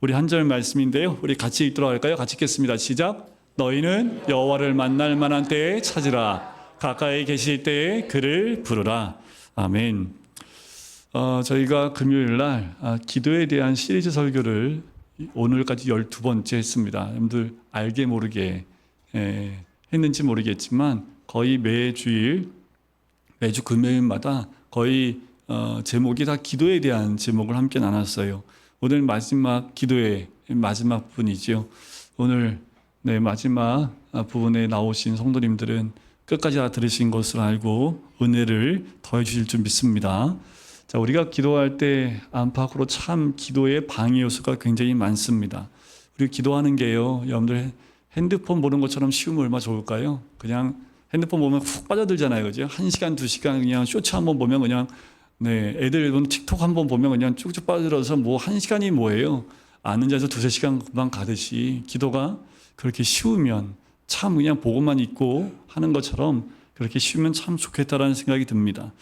우리 한 절 말씀인데요. 우리 같이 읽도록 할까요? 같이 읽겠습니다. 시작. 너희는 여호와를 만날 만한 때에 찾으라. 가까이 계실 때에 그를 부르라. 아멘. 저희가 금요일 날 기도에 대한 시리즈 설교를 오늘까지 12번째 했습니다. 여러분들 알게 모르게 했는지 모르겠지만 거의 매주 금요일마다 거의 제목이 다 기도에 대한 제목을 함께 나눴어요. 오늘 마지막 기도의 마지막 부분이죠. 오늘 마지막 부분에 나오신 성도님들은 끝까지 다 들으신 것을 알고 은혜를 더해 주실 줄 믿습니다. 자, 우리가 기도할 때 안팎으로 참 기도의 방해 요소가 굉장히 많습니다. 우리 기도하는 게요, 여러분들 핸드폰 보는 것처럼 쉬우면 얼마나 좋을까요? 그냥 핸드폰 보면 훅 빠져들잖아요, 그죠? 1시간, 2시간 그냥 쇼츠 한번 보면 그냥 애들 보는 틱톡 한번 보면 그냥 쭉쭉 빠져들어서 1시간이 뭐예요? 아는 자에서 2-3시간 금방 가듯이 기도가 그렇게 쉬우면 참 그냥 보고만 있고 하는 것처럼 그렇게 쉬우면 참 좋겠다라는 생각이 듭니다.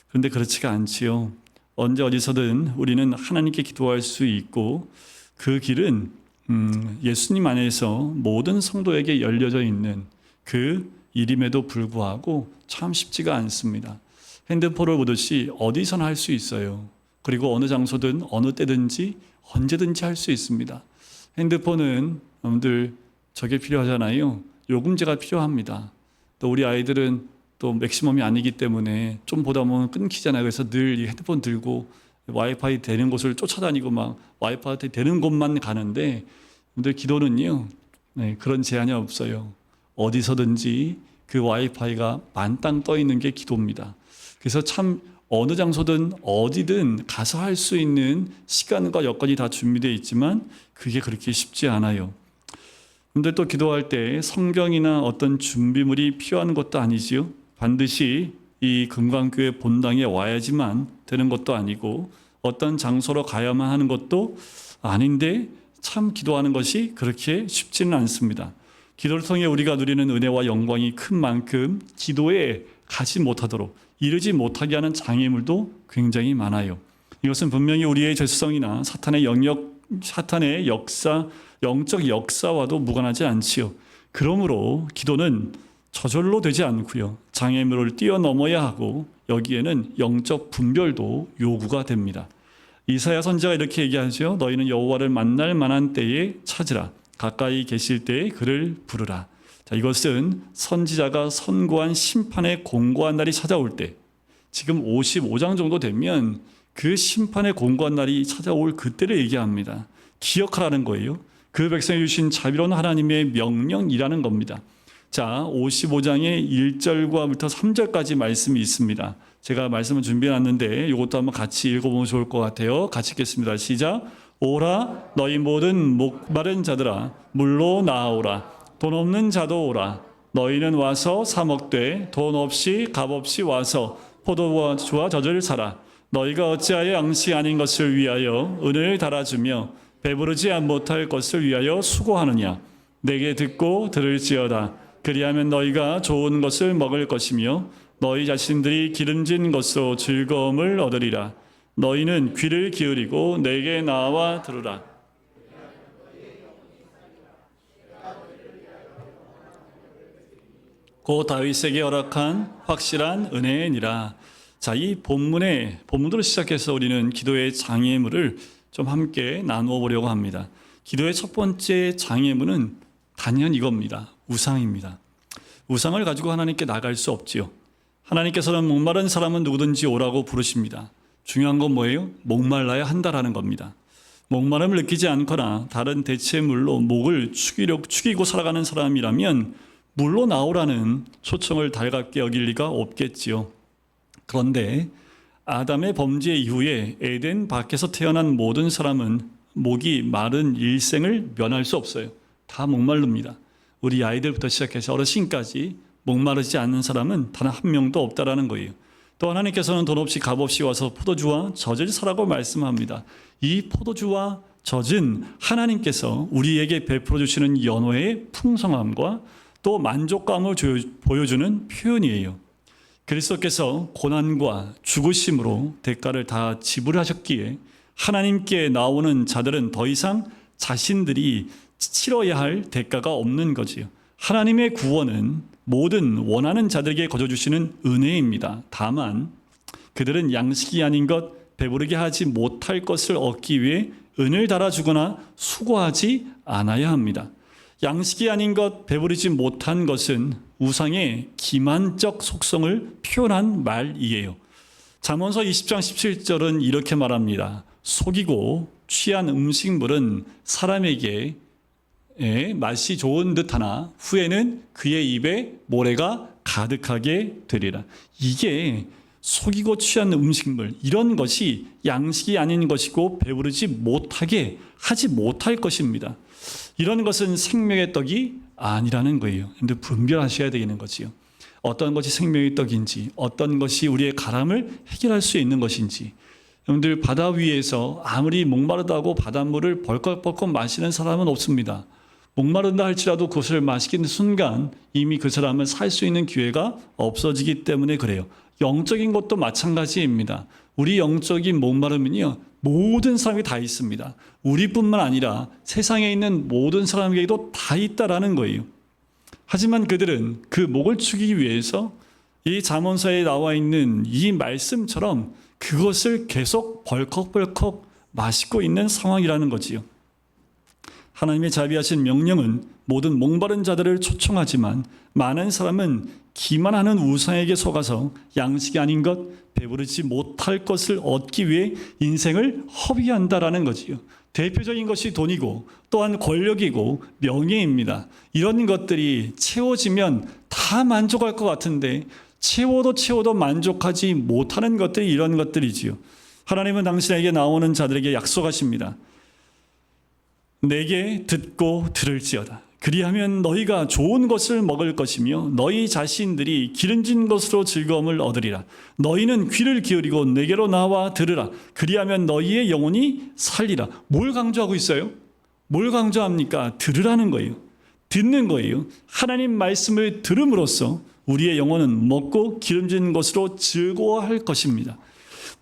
그런데 그렇지가 않지요. 언제 어디서든 우리는 하나님께 기도할 수 있고 그 길은 예수님 안에서 모든 성도에게 열려져 있는 그 일임에도 불구하고 참 쉽지가 않습니다. 핸드폰을 보듯이 어디서나 할 수 있어요. 그리고 어느 장소든 어느 때든지 언제든지 할 수 있습니다. 핸드폰은 여러분들 저게 필요하잖아요. 요금제가 필요합니다. 또 우리 아이들은 또 맥시멈이 아니기 때문에 좀 보다 보면 끊기잖아요. 그래서 늘 이 핸드폰 들고 와이파이 되는 곳을 쫓아다니고 막 와이파이 되는 곳만 가는데 여러분들 기도는요, 그런 제한이 없어요. 어디서든지 그 와이파이가 만땅 떠 있는 게 기도입니다. 그래서 참 어느 장소든 어디든 가서 할 수 있는 시간과 여건이 다 준비되어 있지만 그게 그렇게 쉽지 않아요. 근데 또 기도할 때 성경이나 어떤 준비물이 필요한 것도 아니지요. 반드시 이 금강교회 본당에 와야지만 되는 것도 아니고 어떤 장소로 가야만 하는 것도 아닌데 참 기도하는 것이 그렇게 쉽지는 않습니다. 기도를 통해 우리가 누리는 은혜와 영광이 큰 만큼 기도에 가지 못하도록 이르지 못하게 하는 장애물도 굉장히 많아요. 이것은 분명히 우리의 죄성이나 사탄의 역사, 영적 역사와도 무관하지 않지요. 그러므로 기도는 저절로 되지 않고요. 장애물을 뛰어넘어야 하고 여기에는 영적 분별도 요구가 됩니다. 이사야 선지자가 이렇게 얘기하죠. 너희는 여호와를 만날 만한 때에 찾으라. 가까이 계실 때에 그를 부르라. 자, 이것은 선지자가 선고한 심판의 공고한 날이 찾아올 때, 지금 55장 정도 되면 그 심판의 공고한 날이 찾아올 그때를 얘기합니다. 기억하라는 거예요. 그 백성이 주신 자비로운 하나님의 명령이라는 겁니다. 자, 55장의 1절과부터 3절까지 말씀이 있습니다. 제가 말씀을 준비해놨는데 이것도 한번 같이 읽어보면 좋을 것 같아요. 같이 읽겠습니다. 시작. 오라 너희 모든 목마른 자들아 물로 나아오라. 돈 없는 자도 오라. 너희는 와서 사 먹되 돈 없이 값 없이 와서 포도주와 젖을 사라. 너희가 어찌하여 양식 아닌 것을 위하여 은을 달아주며 배부르지 못할 것을 위하여 수고하느냐. 내게 듣고 들을지어다. 그리하면 너희가 좋은 것을 먹을 것이며 너희 자신들이 기름진 것으로 즐거움을 얻으리라. 너희는 귀를 기울이고 내게 나와 들으라. 고 다윗에게 허락한 확실한 은혜니라. 자, 이 본문으로 시작해서 우리는 기도의 장애물을 좀 함께 나누어 보려고 합니다. 기도의 첫 번째 장애물은 단연 이겁니다. 우상입니다. 우상을 가지고 하나님께 나갈 수 없지요. 하나님께서는 목마른 사람은 누구든지 오라고 부르십니다. 중요한 건 뭐예요? 목말라야 한다라는 겁니다. 목마름을 느끼지 않거나 다른 대체물로 목을 축이고 살아가는 사람이라면 물로 나오라는 초청을 달갑게 여길 리가 없겠지요. 그런데 아담의 범죄 이후에 에덴 밖에서 태어난 모든 사람은 목이 마른 일생을 면할 수 없어요. 다 목마릅니다. 우리 아이들부터 시작해서 어르신까지 목마르지 않는 사람은 단 한 명도 없다라는 거예요. 또 하나님께서는 돈 없이 값 없이 와서 포도주와 젖을 사라고 말씀합니다. 이 포도주와 젖은 하나님께서 우리에게 베풀어 주시는 연호의 풍성함과 또 만족감을 보여주는 표현이에요. 그리스도께서 고난과 죽으심으로 대가를 다 지불하셨기에 하나님께 나오는 자들은 더 이상 자신들이 치러야 할 대가가 없는 거지요. 하나님의 구원은 모든 원하는 자들에게 거저주시는 은혜입니다. 다만 그들은 양식이 아닌 것, 배부르게 하지 못할 것을 얻기 위해 은을 달아주거나 수고하지 않아야 합니다. 양식이 아닌 것, 배부르지 못한 것은 우상의 기만적 속성을 표현한 말이에요. 잠언서 20장 17절은 이렇게 말합니다. 속이고 취한 음식물은 사람에게 맛이 좋은 듯하나 후에는 그의 입에 모래가 가득하게 되리라. 이게 속이고 취한 음식물, 이런 것이 양식이 아닌 것이고 배부르지 못하게 하지 못할 것입니다. 이런 것은 생명의 떡이 아니라는 거예요. 근데 분별하셔야 되는 거지요. 어떤 것이 생명의 떡인지, 어떤 것이 우리의 가람을 해결할 수 있는 것인지. 여러분들 바다 위에서 아무리 목마르다고 바닷물을 벌컥벌컥 마시는 사람은 없습니다. 목마른다 할지라도 그것을 마시는 순간 이미 그 사람은 살 수 있는 기회가 없어지기 때문에 그래요. 영적인 것도 마찬가지입니다. 우리 영적인 목마름은요, 모든 사람이 다 있습니다. 우리뿐만 아니라 세상에 있는 모든 사람에게도 다 있다라는 거예요. 하지만 그들은 그 목을 축이기 위해서 이 잠언서에 나와 있는 이 말씀처럼 그것을 계속 벌컥벌컥 마시고 있는 상황이라는 거지요. 하나님의 자비하신 명령은 모든 목마른 자들을 초청하지만 많은 사람은 기만하는 우상에게 속아서 양식이 아닌 것, 배부르지 못할 것을 얻기 위해 인생을 허비한다라는 거지요. 대표적인 것이 돈이고 또한 권력이고 명예입니다. 이런 것들이 채워지면 다 만족할 것 같은데 채워도 만족하지 못하는 것들이 이런 것들이지요. 하나님은 당신에게 나오는 자들에게 약속하십니다. 내게 듣고 들을지어다. 그리하면 너희가 좋은 것을 먹을 것이며 너희 자신들이 기름진 것으로 즐거움을 얻으리라. 너희는 귀를 기울이고 내게로 나와 들으라. 그리하면 너희의 영혼이 살리라. 뭘 강조하고 있어요? 뭘 강조합니까? 들으라는 거예요. 듣는 거예요. 하나님 말씀을 들음으로써 우리의 영혼은 먹고 기름진 것으로 즐거워할 것입니다.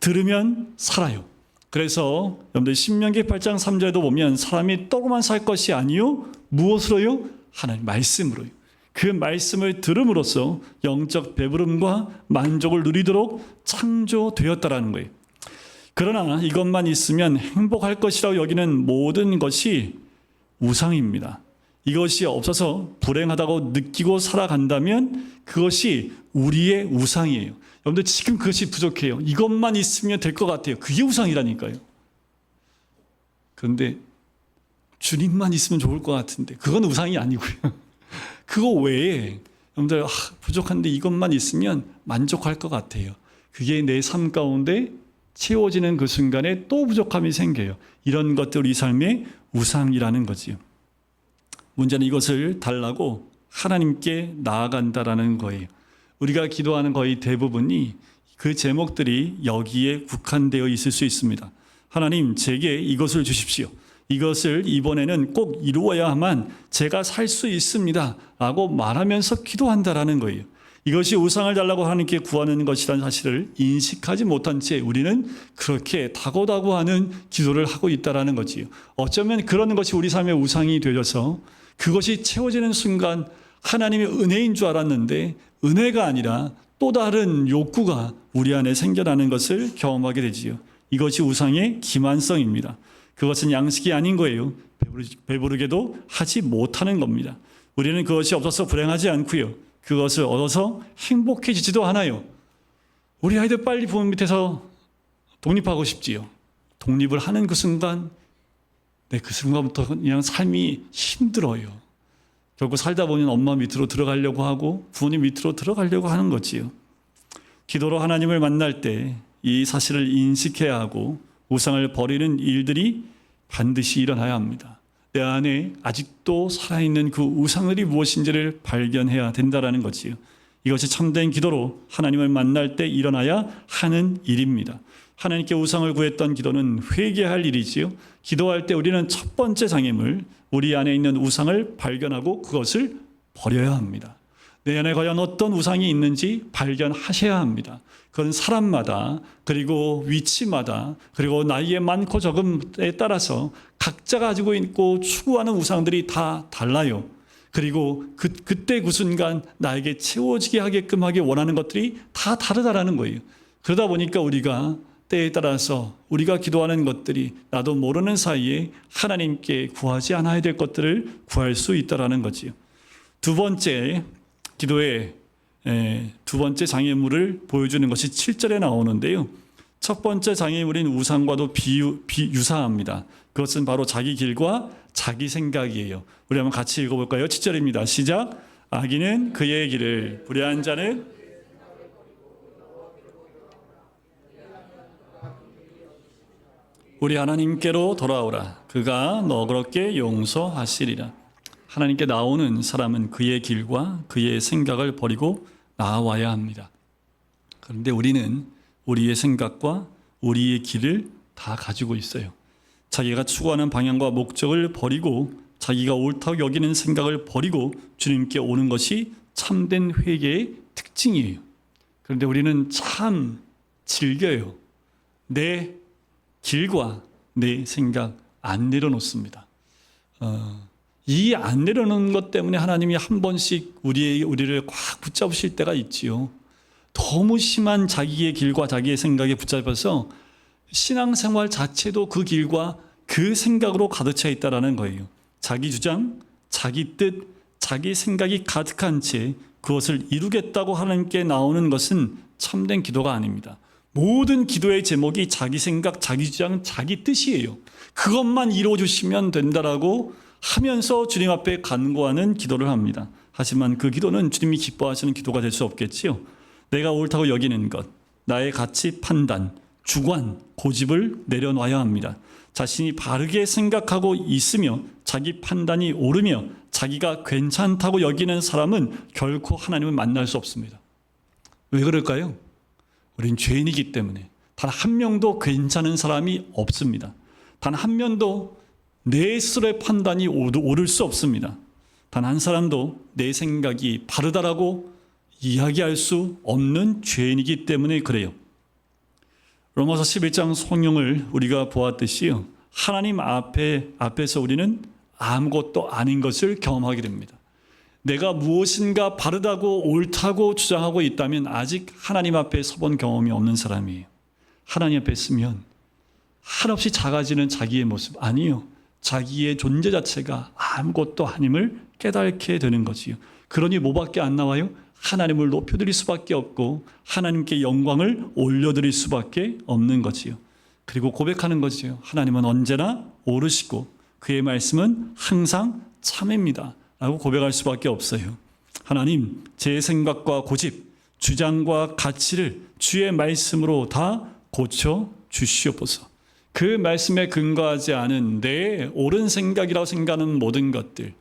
들으면 살아요. 그래서 여러분들 신명기 8장 3절에도 보면 사람이 떡으로만 살 것이 아니요 무엇으로요? 하나님 말씀으로요. 그 말씀을 들음으로써 영적 배부름과 만족을 누리도록 창조되었다라는 거예요. 그러나 이것만 있으면 행복할 것이라고 여기는 모든 것이 우상입니다. 이것이 없어서 불행하다고 느끼고 살아간다면 그것이 우리의 우상이에요. 여러분들 지금 그것이 부족해요. 이것만 있으면 될 것 같아요. 그게 우상이라니까요. 그런데 주님만 있으면 좋을 것 같은데 그건 우상이 아니고요. 그거 외에 여러분들 부족한데 이것만 있으면 만족할 것 같아요. 그게 내 삶 가운데 채워지는 그 순간에 또 부족함이 생겨요. 이런 것들 우리 삶의 우상이라는 거지요. 문제는 이것을 달라고 하나님께 나아간다라는 거예요. 우리가 기도하는 거의 대부분이 그 제목들이 여기에 국한되어 있을 수 있습니다. 하나님, 제게 이것을 주십시오. 이것을 이번에는 꼭 이루어야만 제가 살 수 있습니다. 라고 말하면서 기도한다라는 거예요. 이것이 우상을 달라고 하나님께 구하는 것이라는 사실을 인식하지 못한 채 우리는 그렇게 다고다고하는 기도를 하고 있다라는 거지요. 어쩌면 그런 것이 우리 삶의 우상이 되어서 그것이 채워지는 순간 하나님의 은혜인 줄 알았는데 은혜가 아니라 또 다른 욕구가 우리 안에 생겨나는 것을 경험하게 되지요. 이것이 우상의 기만성입니다. 그것은 양식이 아닌 거예요. 배부르게도 하지 못하는 겁니다. 우리는 그것이 없어서 불행하지 않고요. 그것을 얻어서 행복해지지도 않아요. 우리 아이들 빨리 부모 밑에서 독립하고 싶지요. 독립을 하는 그 순간, 그 순간부터 그냥 삶이 힘들어요. 결국 살다 보면 엄마 밑으로 들어가려고 하고 부모님 밑으로 들어가려고 하는 거지요. 기도로 하나님을 만날 때 이 사실을 인식해야 하고 우상을 버리는 일들이 반드시 일어나야 합니다. 내 안에 아직도 살아있는 그 우상들이 무엇인지를 발견해야 된다는 거지요. 이것이 참된 기도로 하나님을 만날 때 일어나야 하는 일입니다. 하나님께 우상을 구했던 기도는 회개할 일이지요. 기도할 때 우리는 첫 번째 장애물, 우리 안에 있는 우상을 발견하고 그것을 버려야 합니다. 내 안에 과연 어떤 우상이 있는지 발견하셔야 합니다. 그건 사람마다 그리고 위치마다 그리고 나이의 많고 적음에 따라서 각자 가지고 있고 추구하는 우상들이 다 달라요. 그리고 그때 그 순간 나에게 채워지게 하게끔 하기 원하는 것들이 다 다르다라는 거예요. 그러다 보니까 우리가 때에 따라서 우리가 기도하는 것들이 나도 모르는 사이에 하나님께 구하지 않아야 될 것들을 구할 수 있다라는 거지요. 두 번째 기도의 두 번째 장애물을 보여주는 것이 7절에 나오는데요. 첫 번째 장애물인 우상과도 유사합니다. 그것은 바로 자기 길과 자기 생각이에요. 우리 한번 같이 읽어볼까요? 7절입니다. 시작. 악인은 그의 길을, 불의한 자는 우리 하나님께로 돌아오라. 그가 너그럽게 용서하시리라. 하나님께 나오는 사람은 그의 길과 그의 생각을 버리고 나와야 합니다. 그런데 우리는 우리의 생각과 우리의 길을 다 가지고 있어요. 자기가 추구하는 방향과 목적을 버리고 자기가 옳다고 여기는 생각을 버리고 주님께 오는 것이 참된 회개의 특징이에요. 그런데 우리는 참 즐겨요. 내 길과 내 생각 안 내려놓습니다. 이 안 내려놓는 것 때문에 하나님이 한 번씩 우리를 꽉 붙잡으실 때가 있지요. 너무 심한 자기의 길과 자기의 생각에 붙잡혀서 신앙생활 자체도 그 길과 그 생각으로 가득 차 있다라는 거예요. 자기 주장, 자기 뜻, 자기 생각이 가득한 채 그것을 이루겠다고 하나님께 나오는 것은 참된 기도가 아닙니다. 모든 기도의 제목이 자기 생각, 자기 주장, 자기 뜻이에요. 그것만 이루어주시면 된다라고 하면서 주님 앞에 간구하는 기도를 합니다. 하지만 그 기도는 주님이 기뻐하시는 기도가 될 수 없겠지요. 내가 옳다고 여기는 것, 나의 가치 판단, 주관, 고집을 내려놔야 합니다. 자신이 바르게 생각하고 있으며 자기 판단이 옳으며 자기가 괜찮다고 여기는 사람은 결코 하나님을 만날 수 없습니다. 왜 그럴까요? 우린 죄인이기 때문에 단 한 명도 괜찮은 사람이 없습니다. 단 한 명도 내 스스로의 판단이 옳을 수 없습니다. 단 한 사람도 내 생각이 바르다라고 이야기할 수 없는 죄인이기 때문에 그래요. 로마서 11장 성경을 우리가 보았듯이요. 하나님 앞에서 우리는 아무것도 아닌 것을 경험하게 됩니다. 내가 무엇인가 바르다고 옳다고 주장하고 있다면 아직 하나님 앞에 서본 경험이 없는 사람이에요. 하나님 앞에 있으면 한없이 작아지는 자기의 모습 아니요. 자기의 존재 자체가 아무것도 아님을 깨닫게 되는 거지요. 그러니 뭐밖에 안 나와요? 하나님을 높여드릴 수밖에 없고 하나님께 영광을 올려드릴 수밖에 없는 거지요. 그리고 고백하는 거지요. 하나님은 언제나 옳으시고 그의 말씀은 항상 참입니다 라고 고백할 수밖에 없어요. 하나님, 제 생각과 고집, 주장과 가치를 주의 말씀으로 다 고쳐 주시옵소서. 그 말씀에 근거하지 않은 내 옳은 생각이라고 생각하는 모든 것들,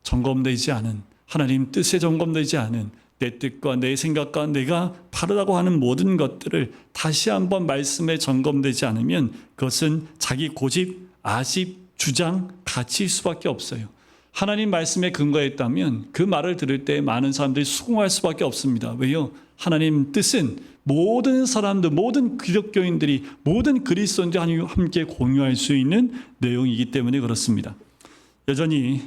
점검되지 않은 하나님 뜻에 점검되지 않은 내 뜻과 내 생각과 내가 바르다고 하는 모든 것들을 다시 한번 말씀에 점검되지 않으면 그것은 자기 고집, 아집, 주장, 가치일 수밖에 없어요. 하나님 말씀에 근거했다면 그 말을 들을 때 많은 사람들이 수긍할 수밖에 없습니다. 왜요? 하나님 뜻은 모든 사람들, 모든 기독교인들이, 모든 그리스도인들이 함께 공유할 수 있는 내용이기 때문에 그렇습니다. 여전히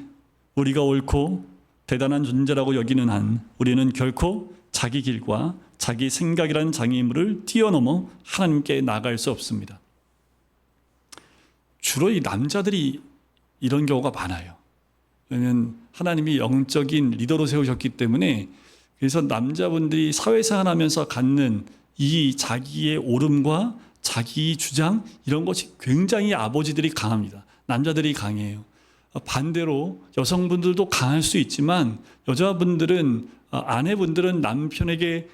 우리가 옳고 대단한 존재라고 여기는 한 우리는 결코 자기 길과 자기 생각이라는 장애물을 뛰어넘어 하나님께 나갈 수 없습니다. 주로 이 남자들이 이런 경우가 많아요. 왜냐하면 하나님이 영적인 리더로 세우셨기 때문에 그래서 남자분들이 사회생활하면서 갖는 이 자기의 옳음과 자기 주장 이런 것이 굉장히 아버지들이 강합니다. 남자들이 강해요. 반대로 여성분들도 강할 수 있지만 여자분들은 아내분들은 남편에게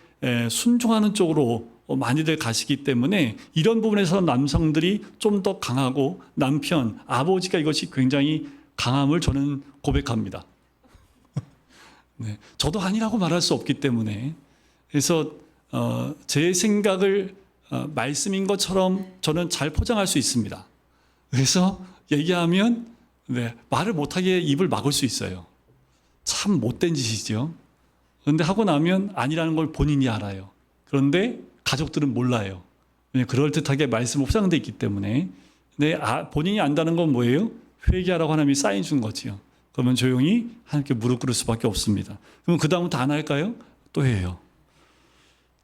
순종하는 쪽으로 많이들 가시기 때문에 이런 부분에서 남성들이 좀 더 강하고 남편, 아버지가 이것이 굉장히 강함을 저는 고백합니다. 네, 저도 아니라고 말할 수 없기 때문에 그래서 제 생각을 말씀인 것처럼 저는 잘 포장할 수 있습니다. 그래서 얘기하면 말을 못하게 입을 막을 수 있어요. 참 못된 짓이죠. 그런데 하고 나면 아니라는 걸 본인이 알아요. 그런데 가족들은 몰라요. 그럴듯하게 말씀을 포장되어 있기 때문에. 근데 본인이 안다는 건 뭐예요? 회개하라고 하나님이 사인 준 거지요. 그러면 조용히 하나님께 무릎 꿇을 수밖에 없습니다. 그럼 그 다음부터 안 할까요? 또 해요.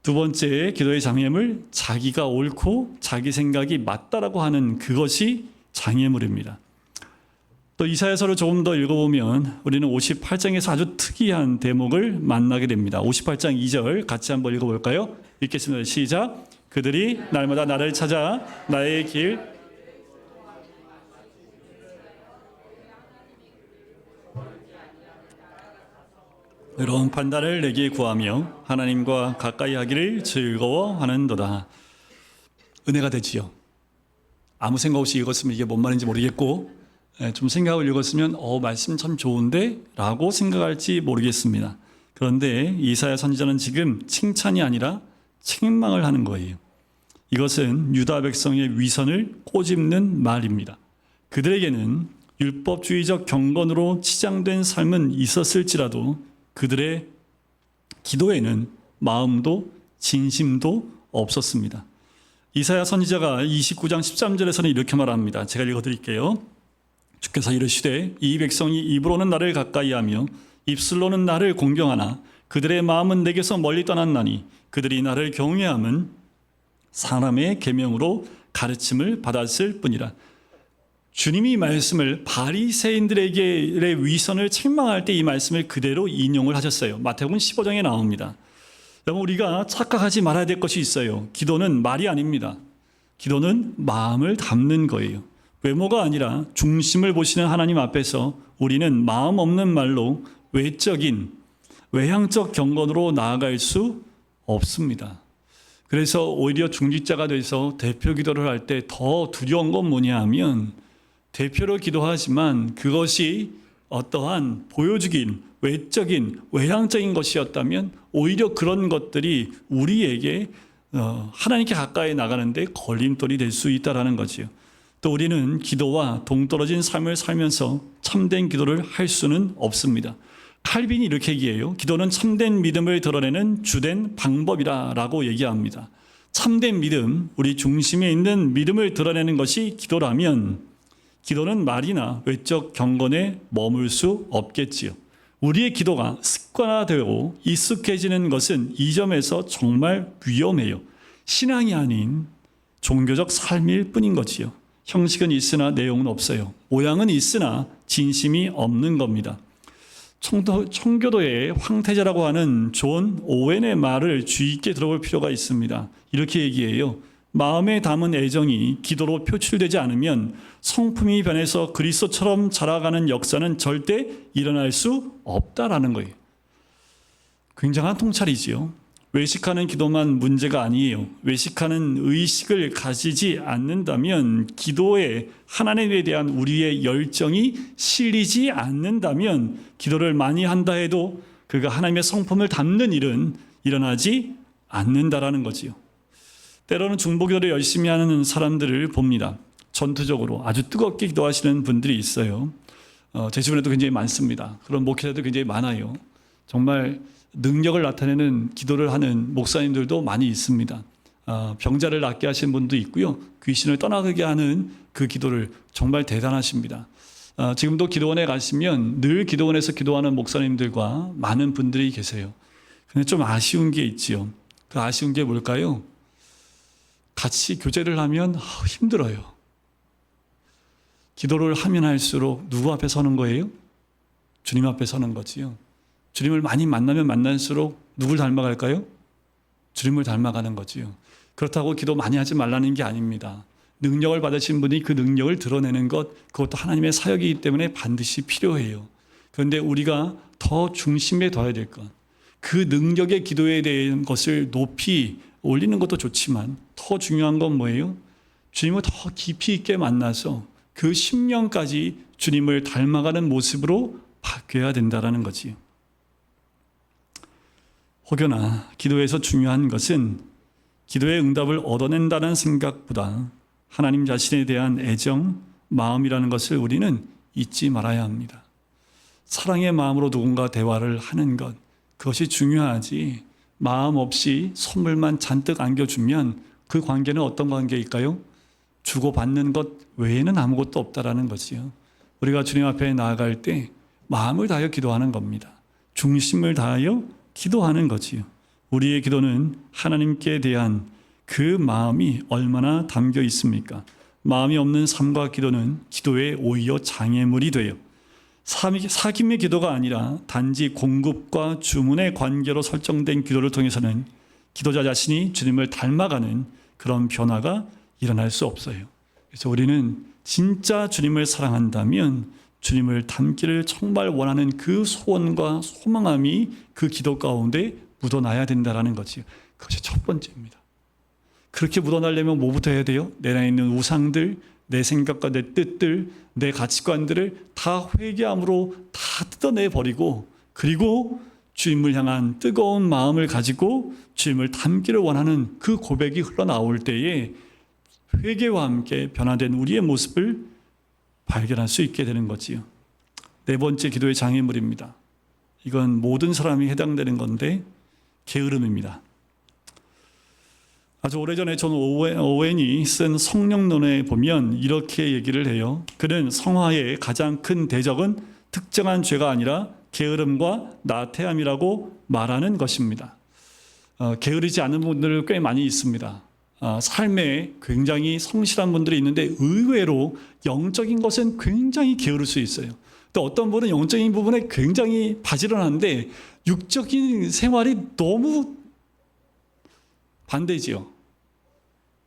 두 번째 기도의 장애물, 자기가 옳고 자기 생각이 맞다라고 하는 그것이 장애물입니다. 또 이사야서를 조금 더 읽어보면 우리는 58장에서 아주 특이한 대목을 만나게 됩니다. 58장 2절 같이 한번 읽어볼까요? 읽겠습니다. 시작. 그들이 날마다 나를 찾아 나의 길 의로운 판단을 내게 구하며 하나님과 가까이 하기를 즐거워하는도다. 은혜가 되지요. 아무 생각 없이 읽었으면 이게 뭔 말인지 모르겠고 좀 생각을 읽었으면 말씀 참 좋은데 라고 생각할지 모르겠습니다. 그런데 이사야 선지자는 지금 칭찬이 아니라 책망을 하는 거예요. 이것은 유다 백성의 위선을 꼬집는 말입니다. 그들에게는 율법주의적 경건으로 치장된 삶은 있었을지라도 그들의 기도에는 마음도 진심도 없었습니다. 이사야 선지자가 29장 13절에서는 이렇게 말합니다. 제가 읽어드릴게요. 주께서 이르시되 이 백성이 입으로는 나를 가까이하며 입술로는 나를 공경하나 그들의 마음은 내게서 멀리 떠났나니 그들이 나를 경외함은 사람의 계명으로 가르침을 받았을 뿐이라. 주님이 이 말씀을 바리새인들에게의 위선을 책망할 때 이 말씀을 그대로 인용을 하셨어요. 마태복음 15장에 나옵니다. 여러분, 우리가 착각하지 말아야 될 것이 있어요. 기도는 말이 아닙니다. 기도는 마음을 담는 거예요. 외모가 아니라 중심을 보시는 하나님 앞에서 우리는 마음 없는 말로 외적인 외향적 경건으로 나아갈 수 없습니다. 그래서 오히려 중직자가 돼서 대표 기도를 할 때 더 두려운 건 뭐냐 하면 대표로 기도하지만 그것이 어떠한 보여주긴 외적인 외향적인 것이었다면 오히려 그런 것들이 우리에게 하나님께 가까이 나가는데 걸림돌이 될 수 있다는 거지요. 또 우리는 기도와 동떨어진 삶을 살면서 참된 기도를 할 수는 없습니다. 칼빈이 이렇게 얘기해요. 기도는 참된 믿음을 드러내는 주된 방법이라고 얘기합니다. 참된 믿음, 우리 중심에 있는 믿음을 드러내는 것이 기도라면 기도는 말이나 외적 경건에 머물 수 없겠지요. 우리의 기도가 습관화되고 익숙해지는 것은 이 점에서 정말 위험해요. 신앙이 아닌 종교적 삶일 뿐인 거지요. 형식은 있으나 내용은 없어요. 모양은 있으나 진심이 없는 겁니다. 청교도의 황태자라고 하는 존 오웬의 말을 주의 있게 들어볼 필요가 있습니다. 이렇게 얘기해요. 마음에 담은 애정이 기도로 표출되지 않으면 성품이 변해서 그리스도처럼 자라가는 역사는 절대 일어날 수 없다라는 거예요. 굉장한 통찰이지요. 외식하는 기도만 문제가 아니에요. 외식하는 의식을 가지지 않는다면, 기도에 하나님에 대한 우리의 열정이 실리지 않는다면 기도를 많이 한다 해도 그가 하나님의 성품을 담는 일은 일어나지 않는다라는 거지요. 때로는 중보기도를 열심히 하는 사람들을 봅니다. 전투적으로 아주 뜨겁게 기도하시는 분들이 있어요. 제 주변에도 굉장히 많습니다. 그런 목회자도 굉장히 많아요. 정말 능력을 나타내는 기도를 하는 목사님들도 많이 있습니다. 병자를 낫게 하시는 분도 있고요. 귀신을 떠나게 하는 그 기도를 정말 대단하십니다. 지금도 기도원에 가시면 늘 기도원에서 기도하는 목사님들과 많은 분들이 계세요. 근데 좀 아쉬운 게 있지요. 그 아쉬운 게 뭘까요? 같이 교제를 하면 힘들어요. 기도를 하면 할수록 누구 앞에 서는 거예요? 주님 앞에 서는 거지요. 주님을 많이 만나면 만날수록 누굴 닮아갈까요? 주님을 닮아가는 거지요. 그렇다고 기도 많이 하지 말라는 게 아닙니다. 능력을 받으신 분이 그 능력을 드러내는 것, 그것도 하나님의 사역이기 때문에 반드시 필요해요. 그런데 우리가 더 중심에 둬야 될 것, 그 능력의 기도에 대한 것을 높이 올리는 것도 좋지만 더 중요한 건 뭐예요? 주님을 더 깊이 있게 만나서 그 심령까지 주님을 닮아가는 모습으로 바뀌어야 된다는 거지요. 혹여나 기도에서 중요한 것은 기도의 응답을 얻어낸다는 생각보다 하나님 자신에 대한 애정, 마음이라는 것을 우리는 잊지 말아야 합니다. 사랑의 마음으로 누군가 대화를 하는 것, 그것이 중요하지, 마음 없이 선물만 잔뜩 안겨주면 그 관계는 어떤 관계일까요? 주고받는 것 외에는 아무것도 없다라는 거지요. 우리가 주님 앞에 나아갈 때 마음을 다하여 기도하는 겁니다. 중심을 다하여 기도하는 거지요. 우리의 기도는 하나님께 대한 그 마음이 얼마나 담겨 있습니까? 마음이 없는 삶과 기도는 기도에 오히려 장애물이 돼요. 사귐의 기도가 아니라 단지 공급과 주문의 관계로 설정된 기도를 통해서는 기도자 자신이 주님을 닮아가는 그런 변화가 일어날 수 없어요. 그래서 우리는 진짜 주님을 사랑한다면 주님을 닮기를 정말 원하는 그 소원과 소망함이 그 기도 가운데 묻어나야 된다는 거지. 그것이 첫 번째입니다. 그렇게 묻어나려면 뭐부터 해야 돼요? 내 안에 있는 우상들, 내 생각과 내 뜻들, 내 가치관들을 다 회개함으로 다 뜯어내버리고, 그리고 주님을 향한 뜨거운 마음을 가지고 주님을 닮기를 원하는 그 고백이 흘러나올 때에 회개와 함께 변화된 우리의 모습을 발견할 수 있게 되는 거지요. 네 번째 기도의 장애물입니다. 이건 모든 사람이 해당되는 건데 게으름입니다. 아주 오래전에 존 오웬이 쓴 성령론에 보면 이렇게 얘기를 해요. 그는 성화의 가장 큰 대적은 특정한 죄가 아니라 게으름과 나태함이라고 말하는 것입니다. 게으르지 않은 분들 꽤 많이 있습니다. 삶에 굉장히 성실한 분들이 있는데 의외로 영적인 것은 굉장히 게으를 수 있어요. 또 어떤 분은 영적인 부분에 굉장히 바지런한데 육적인 생활이 너무 반대지요.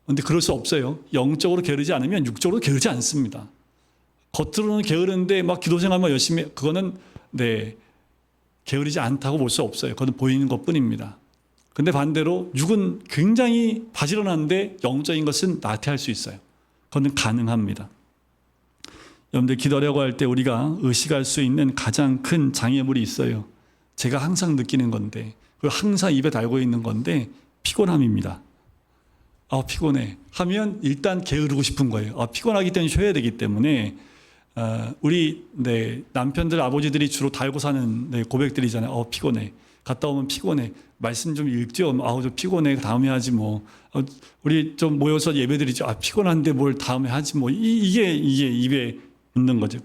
그런데 그럴 수 없어요. 영적으로 게으르지 않으면 육적으로 게으르지 않습니다. 겉으로는 게으른데 막 기도 생활만 열심히 그거는 게으르지 않다고 볼 수 없어요. 그건 보이는 것뿐입니다. 근데 반대로 육은 굉장히 바지런한데 영적인 것은 나태할 수 있어요. 그건 가능합니다. 여러분들 기도하려고 할 때 우리가 의식할 수 있는 가장 큰 장애물이 있어요. 제가 항상 느끼는 건데, 그리고 항상 입에 달고 있는 건데 피곤함입니다. 피곤해 하면 일단 게으르고 싶은 거예요. 피곤하기 때문에 쉬어야 되기 때문에 우리 남편들 아버지들이 주로 달고 사는 고백들이잖아요. 피곤해. 갔다 오면 피곤해. 말씀 좀 읽죠. 좀 피곤해. 다음에 하지 뭐. 우리 좀 모여서 예배드리죠. 피곤한데 뭘 다음에 하지 뭐. 이게 입에 있는 거죠.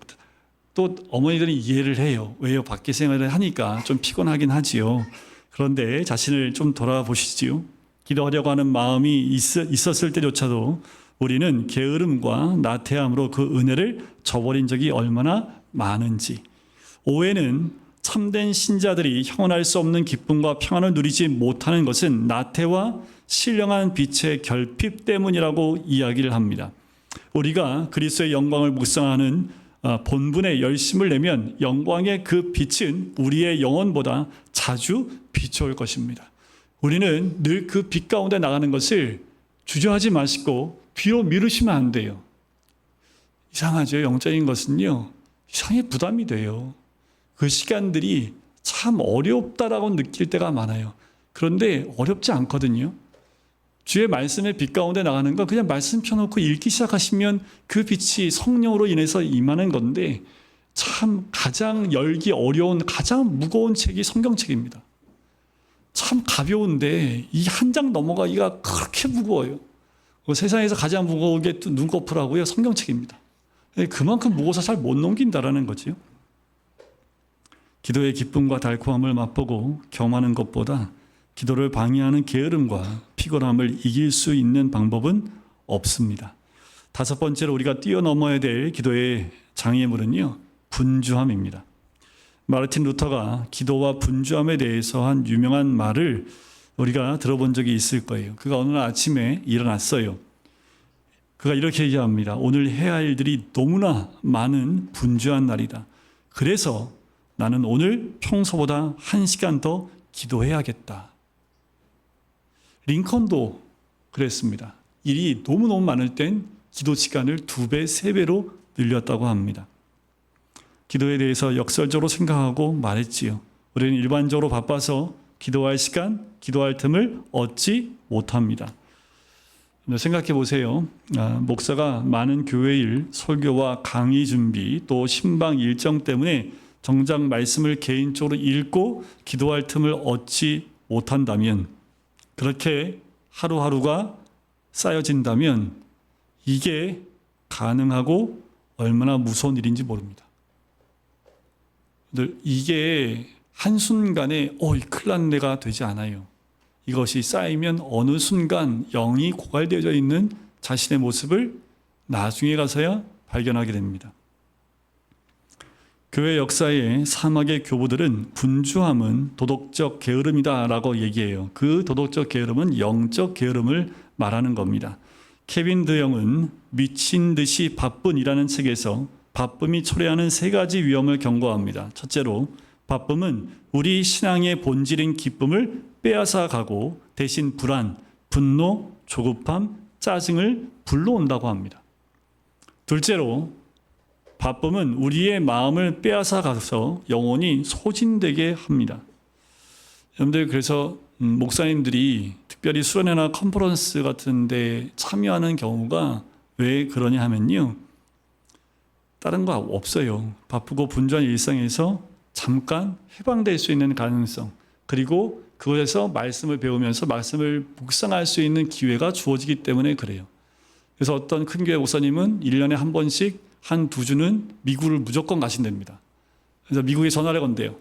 또 어머니들은 이해를 해요. 왜요? 밖에 생활을 하니까 좀 피곤하긴 하지요. 그런데 자신을 좀 돌아보시지요. 기도하려고 하는 마음이 있었을 때조차도 우리는 게으름과 나태함으로 그 은혜를 저버린 적이 얼마나 많은지. 오해는 참된 신자들이 형언할 수 없는 기쁨과 평안을 누리지 못하는 것은 나태와 신령한 빛의 결핍 때문이라고 이야기를 합니다. 우리가 그리스도의 영광을 묵상하는 본분에 열심을 내면 영광의 그 빛은 우리의 영혼보다 자주 비춰올 것입니다. 우리는 늘 그 빛 가운데 나가는 것을 주저하지 마시고 뒤로 미루시면 안 돼요. 이상하죠. 영적인 것은요. 이상하게 부담이 돼요. 그 시간들이 참 어렵다라고 느낄 때가 많아요. 그런데 어렵지 않거든요. 주의 말씀의 빛 가운데 나가는 건 그냥 말씀 펴놓고 읽기 시작하시면 그 빛이 성령으로 인해서 임하는 건데 참 가장 열기 어려운 가장 무거운 책이 성경책입니다. 참 가벼운데 이 한 장 넘어가기가 그렇게 무거워요. 세상에서 가장 무거운 게 또 눈꺼풀하고요. 성경책입니다. 그만큼 무거워서 잘 못 넘긴다라는 거죠. 기도의 기쁨과 달콤함을 맛보고 경험하는 것보다 기도를 방해하는 게으름과 피곤함을 이길 수 있는 방법은 없습니다. 다섯 번째로 우리가 뛰어넘어야 될 기도의 장애물은요. 분주함입니다. 마르틴 루터가 기도와 분주함에 대해서 한 유명한 말을 우리가 들어본 적이 있을 거예요. 그가 어느 날 아침에 일어났어요. 그가 이렇게 얘기합니다. 오늘 해야 할 일들이 너무나 많은 분주한 날이다. 그래서 나는 오늘 평소보다 1시간 더 기도해야겠다. 링컨도 그랬습니다. 일이 너무너무 많을 땐 기도 시간을 2배, 3배로 늘렸다고 합니다. 기도에 대해서 역설적으로 생각하고 말했지요. 우리는 일반적으로 바빠서 기도할 시간, 기도할 틈을 얻지 못합니다. 생각해 보세요. 목사가 많은 교회 일, 설교와 강의 준비, 또 신방 일정 때문에 정작 말씀을 개인적으로 읽고 기도할 틈을 얻지 못한다면, 그렇게 하루하루가 쌓여진다면 이게 가능하고 얼마나 무서운 일인지 모릅니다. 이게 한순간에 큰일 났네가 되지 않아요. 이것이 쌓이면 어느 순간 영이 고갈되어져 있는 자신의 모습을 나중에 가서야 발견하게 됩니다. 교회 역사의 사막의 교부들은 분주함은 도덕적 게으름이다라고 얘기해요. 그 도덕적 게으름은 영적 게으름을 말하는 겁니다. 케빈 드영은 미친 듯이 바쁜이라는 책에서 바쁨이 초래하는 3가지 위험을 경고합니다. 첫째로, 바쁨은 우리 신앙의 본질인 기쁨을 빼앗아 가고 대신 불안, 분노, 조급함, 짜증을 불러온다고 합니다. 둘째로, 바쁨은 우리의 마음을 빼앗아 가서 영혼이 소진되게 합니다. 여러분들, 그래서 목사님들이 특별히 수련회나 컨퍼런스 같은 데 참여하는 경우가 왜 그러냐 하면요, 다른 거 없어요. 바쁘고 분주한 일상에서 잠깐 해방될 수 있는 가능성, 그리고 그곳에서 말씀을 배우면서 말씀을 묵상할 수 있는 기회가 주어지기 때문에 그래요. 그래서 어떤 큰 교회 목사님은 1년에 한 번씩 한 2주는 미국을 무조건 가신답니다. 그래서 미국에 전화를 건대요.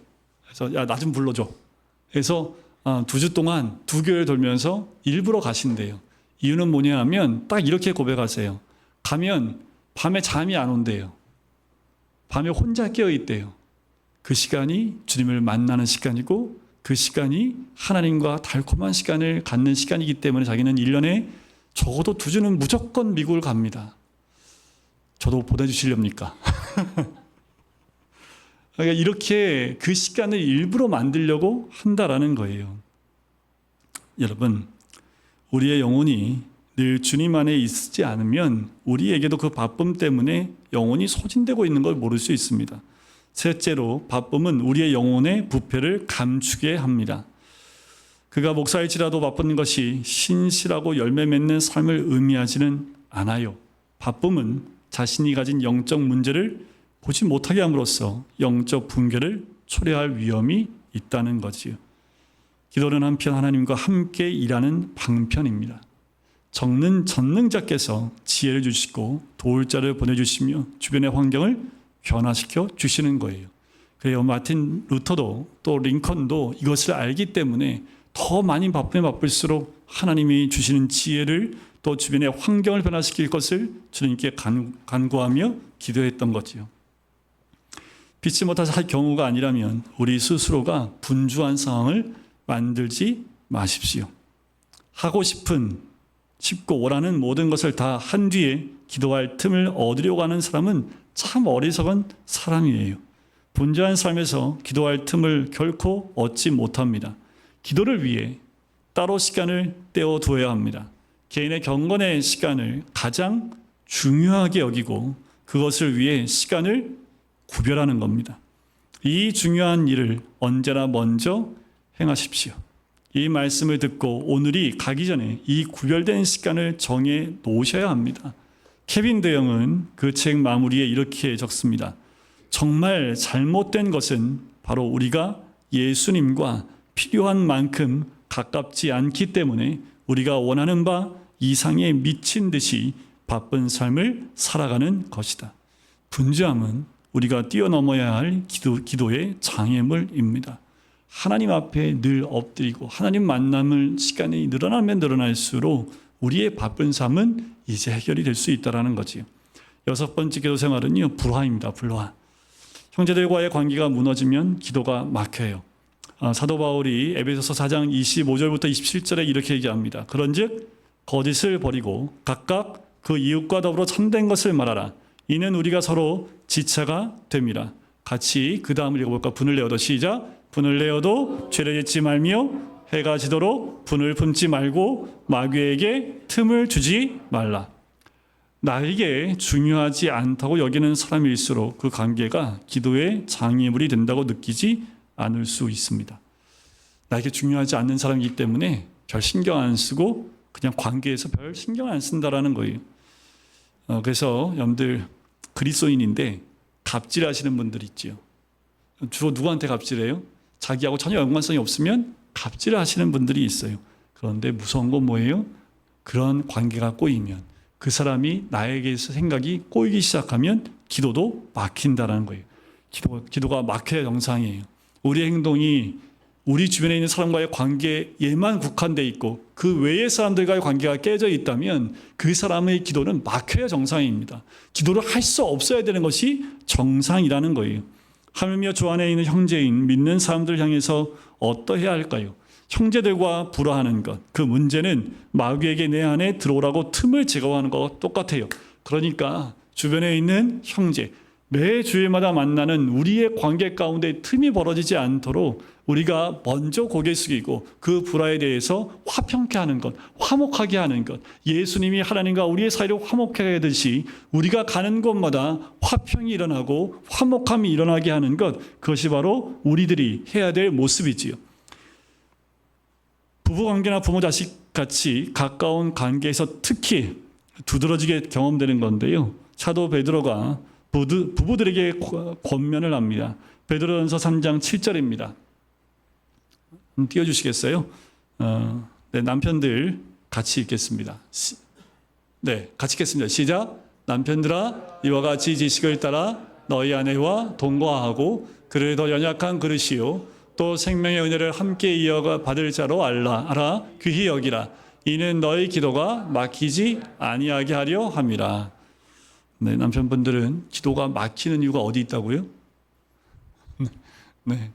그래서 야, 나 좀 불러줘. 그래서 2주 동안 2교회를 돌면서 일부러 가신대요. 이유는 뭐냐 하면 딱 이렇게 고백하세요. 가면 밤에 잠이 안 온대요. 밤에 혼자 깨어있대요. 그 시간이 주님을 만나는 시간이고 그 시간이 하나님과 달콤한 시간을 갖는 시간이기 때문에 자기는 1년에 적어도 2주는 무조건 미국을 갑니다. 저도 보내주시렵니까? 그러니까 이렇게 그 시간을 일부러 만들려고 한다라는 거예요. 여러분, 우리의 영혼이 늘 주님 안에 있지 않으면 우리에게도 그 바쁨 때문에 영혼이 소진되고 있는 걸 모를 수 있습니다. 셋째로, 바쁨은 우리의 영혼의 부패를 감추게 합니다. 그가 목사일지라도 바쁜 것이 신실하고 열매 맺는 삶을 의미하지는 않아요. 바쁨은 자신이 가진 영적 문제를 보지 못하게 함으로써 영적 붕괴를 초래할 위험이 있다는 거지요. 기도는 한편 하나님과 함께 일하는 방편입니다. 적는 전능자께서 지혜를 주시고 도울 자를 보내주시며 주변의 환경을 변화시켜 주시는 거예요. 그래요. 마틴 루터도 또 링컨도 이것을 알기 때문에 더 많이 바쁘면 바쁠수록 하나님이 주시는 지혜를 또 주변의 환경을 변화시킬 것을 주님께 간구하며 기도했던 거지요. 믿지 못해서 할 경우가 아니라면 우리 스스로가 분주한 상황을 만들지 마십시오. 하고 싶고 원하는 모든 것을 다 한 뒤에 기도할 틈을 얻으려고 하는 사람은 참 어리석은 사람이에요. 분주한 삶에서 기도할 틈을 결코 얻지 못합니다. 기도를 위해 따로 시간을 떼어두어야 합니다. 개인의 경건의 시간을 가장 중요하게 여기고 그것을 위해 시간을 구별하는 겁니다. 이 중요한 일을 언제나 먼저 행하십시오. 이 말씀을 듣고 오늘이 가기 전에 이 구별된 시간을 정해 놓으셔야 합니다. 케빈 드영은 그 책 마무리에 이렇게 적습니다. 정말 잘못된 것은 바로 우리가 예수님과 필요한 만큼 가깝지 않기 때문에 우리가 원하는 바 이상에 미친 듯이 바쁜 삶을 살아가는 것이다. 분주함은 우리가 뛰어넘어야 할 기도의 장애물입니다. 하나님 앞에 늘 엎드리고 하나님 만남을 시간이 늘어나면 늘어날수록 우리의 바쁜 삶은 이제 해결이 될 수 있다는 거지요. 6번째 기도 생활은요, 불화입니다. 불화. 형제들과의 관계가 무너지면 기도가 막혀요. 사도 바울이 에베소서 4장 25절부터 27절에 이렇게 얘기합니다. 그런즉 거짓을 버리고 각각 그 이웃과 더불어 참된 것을 말하라. 이는 우리가 서로 지체가 됨이라. 같이 그 다음을 읽어볼까? 분을 내어도 시작. 분을 내어도 죄를 짓지 말며 해가 지도록 분을 품지 말고 마귀에게 틈을 주지 말라. 나에게 중요하지 않다고 여기는 사람일수록 그 관계가 기도의 장애물이 된다고 느끼지 않을 수 있습니다. 나에게 중요하지 않는 사람이기 때문에 별 신경 안 쓰고 그냥 관계에서 별 신경 안 쓴다라는 거예요. 그래서 여러분들 그리스도인인데 갑질하시는 분들 있지요. 주로 누구한테 갑질해요? 자기하고 전혀 연관성이 없으면 갑질을 하시는 분들이 있어요. 그런데 무서운 건 뭐예요? 그런 관계가 꼬이면 그 사람이 나에게서 생각이 꼬이기 시작하면 기도도 막힌다는 거예요. 기도가 막혀야 정상이에요. 우리 행동이 우리 주변에 있는 사람과의 관계에만 국한되어 있고 그 외의 사람들과의 관계가 깨져 있다면 그 사람의 기도는 막혀야 정상입니다. 기도를 할 수 없어야 되는 것이 정상이라는 거예요. 하물며 주 안에 있는 형제인 믿는 사람들을 향해서 어떠해야 할까요? 형제들과 불화하는 것, 그 문제는 마귀에게 내 안에 들어오라고 틈을 제거하는 것과 똑같아요. 그러니까 주변에 있는 형제, 매 주일마다 만나는 우리의 관계 가운데 틈이 벌어지지 않도록 우리가 먼저 고개 숙이고 그 불화에 대해서 화평케 하는 것, 화목하게 하는 것, 예수님이 하나님과 우리의 사이를 화목하게 하듯이 우리가 가는 곳마다 화평이 일어나고 화목함이 일어나게 하는 것, 그것이 바로 우리들이 해야 될 모습이지요. 부부관계나 부모자식 같이 가까운 관계에서 특히 두드러지게 경험되는 건데요. 사도 베드로가 부부들에게 권면을 합니다. 베드로전서 3장 7절입니다. 띄워주시겠어요? 네, 남편들 같이 읽겠습니다. 네, 같이 읽겠습니다. 시작. 남편들아, 이와 같이 지식을 따라 너희 아내와 동거하고 그를 더 연약한 그릇이요 또 생명의 은혜를 함께 이어가 받을 자로 알아 귀히 여기라. 이는 너희 기도가 막히지 아니하게 하려 함이라. 네, 남편분들은 기도가 막히는 이유가 어디 있다고요? 네,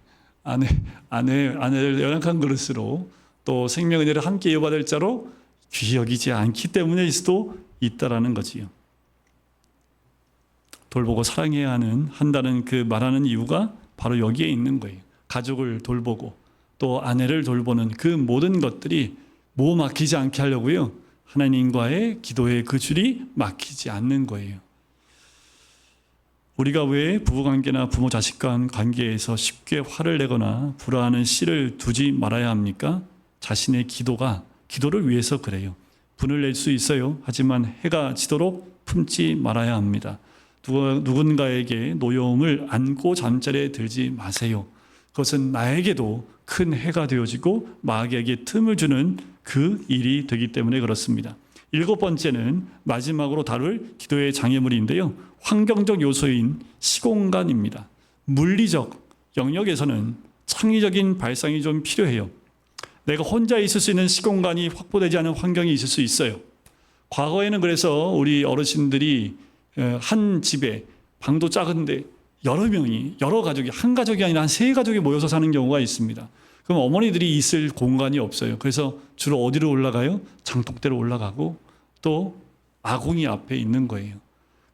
아내를 연약한 그릇으로 또 생명의 은혜를 함께 이어받을 자로 귀히 여기지 않기 때문일 수도 있다라는 거지요. 돌보고 사랑해야 한다는 그 말하는 이유가 바로 여기에 있는 거예요. 가족을 돌보고 또 아내를 돌보는 그 모든 것들이 뭐 막히지 않게 하려고요. 하나님과의 기도의 그 줄이 막히지 않는 거예요. 우리가 왜 부부관계나 부모 자식 간 관계에서 쉽게 화를 내거나 불화하는 씨를 두지 말아야 합니까? 자신의 기도를 위해서 그래요. 분을 낼 수 있어요. 하지만 해가 지도록 품지 말아야 합니다. 누군가에게 노여움을 안고 잠자리에 들지 마세요. 그것은 나에게도 큰 해가 되어지고 마귀에게 틈을 주는 그 일이 되기 때문에 그렇습니다. 7번째는 마지막으로 다룰 기도의 장애물인데요. 환경적 요소인 시공간입니다. 물리적 영역에서는 창의적인 발상이 좀 필요해요. 내가 혼자 있을 수 있는 시공간이 확보되지 않은 환경이 있을 수 있어요. 과거에는 그래서 우리 어르신들이 한 집에 방도 작은데 여러 가족이 한 가족이 아니라 한 3가족이 모여서 사는 경우가 있습니다. 그럼 어머니들이 있을 공간이 없어요. 그래서 주로 어디로 올라가요? 장독대로 올라가고 또 아궁이 앞에 있는 거예요.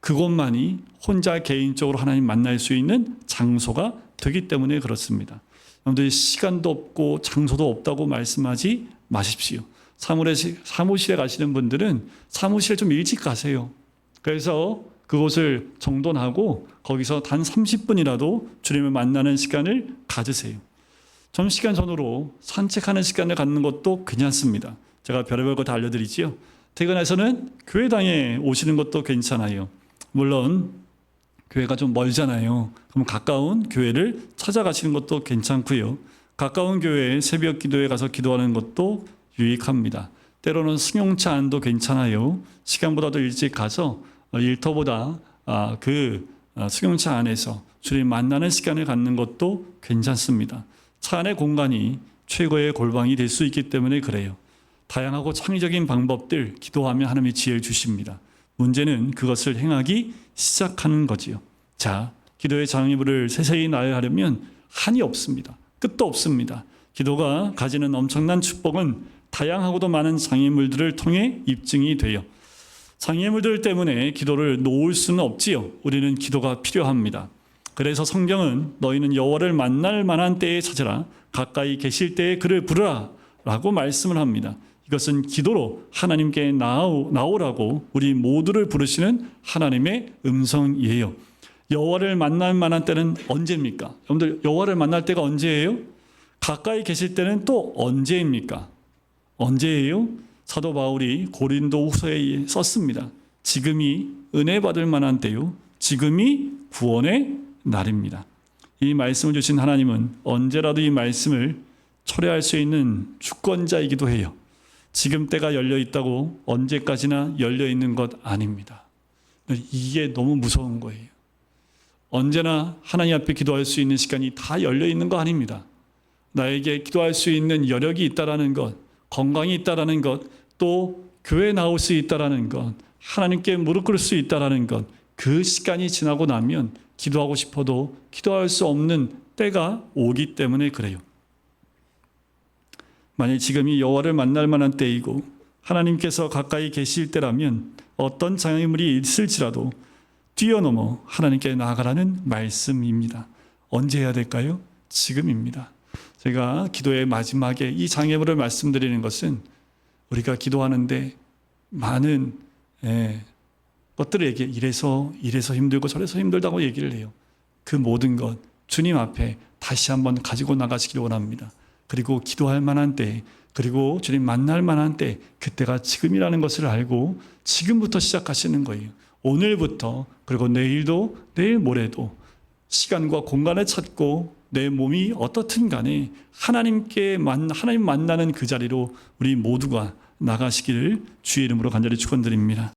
그것만이 혼자 개인적으로 하나님 만날 수 있는 장소가 되기 때문에 그렇습니다. 여러분들 시간도 없고 장소도 없다고 말씀하지 마십시오. 사무실에 가시는 분들은 사무실에 좀 일찍 가세요. 그래서 그곳을 정돈하고 거기서 단 30분이라도 주님을 만나는 시간을 가지세요. 점심시간 전후로 산책하는 시간을 갖는 것도 괜찮습니다. 제가 별의별 거 다 알려드리지요. 퇴근해서는 교회당에 오시는 것도 괜찮아요. 물론 교회가 좀 멀잖아요. 그럼 가까운 교회를 찾아가시는 것도 괜찮고요. 가까운 교회에 새벽 기도에 가서 기도하는 것도 유익합니다. 때로는 승용차 안도 괜찮아요. 시간보다 더 일찍 가서 일터보다 그 승용차 안에서 주님 만나는 시간을 갖는 것도 괜찮습니다. 차 안의 공간이 최고의 골방이 될 수 있기 때문에 그래요. 다양하고 창의적인 방법들 기도하면 하나님이 지혜를 주십니다. 문제는 그것을 행하기 시작하는 거지요. 자, 기도의 장애물을 세세히 나열하려면 한이 없습니다. 끝도 없습니다. 기도가 가지는 엄청난 축복은 다양하고도 많은 장애물들을 통해 입증이 돼요. 장애물들 때문에 기도를 놓을 수는 없지요. 우리는 기도가 필요합니다. 그래서 성경은 너희는 여호와를 만날 만한 때에 찾으라 가까이 계실 때에 그를 부르라 라고 말씀을 합니다. 이것은 기도로 하나님께 나오라고 우리 모두를 부르시는 하나님의 음성이에요. 여호와를 만날 만한 때는 언제입니까? 여러분들 여호와를 만날 때가 언제예요? 가까이 계실 때는 또 언제입니까? 언제예요? 사도 바울이 고린도 후서에 썼습니다. 지금이 은혜 받을 만한 때요. 지금이 구원의 날입니다. 이 말씀을 주신 하나님은 언제라도 이 말씀을 철회할 수 있는 주권자이기도 해요. 지금 때가 열려 있다고 언제까지나 열려 있는 것 아닙니다. 이게 너무 무서운 거예요. 언제나 하나님 앞에 기도할 수 있는 시간이 다 열려 있는 거 아닙니다. 나에게 기도할 수 있는 여력이 있다라는 것, 건강이 있다라는 것, 또 교회에 나올 수 있다라는 것, 하나님께 무릎 꿇을 수 있다라는 것, 그 시간이 지나고 나면 기도하고 싶어도 기도할 수 없는 때가 오기 때문에 그래요. 만약 지금이 여호와를 만날 만한 때이고 하나님께서 가까이 계실 때라면 어떤 장애물이 있을지라도 뛰어넘어 하나님께 나아가라는 말씀입니다. 언제 해야 될까요? 지금입니다. 제가 기도의 마지막에 이 장애물을 말씀드리는 것은 우리가 기도하는데 많은 것들을 얘기해. 이래서 힘들고 저래서 힘들다고 얘기를 해요. 그 모든 것 주님 앞에 다시 한번 가지고 나가시길 원합니다. 그리고 기도할 만한 때, 그리고 주님 만날 만한 때, 그때가 지금이라는 것을 알고 지금부터 시작하시는 거예요. 오늘부터, 그리고 내일도, 내일 모레도 시간과 공간을 찾고 내 몸이 어떻든 간에 하나님 만나는 그 자리로 우리 모두가 나가시기를 주의 이름으로 간절히 축원드립니다.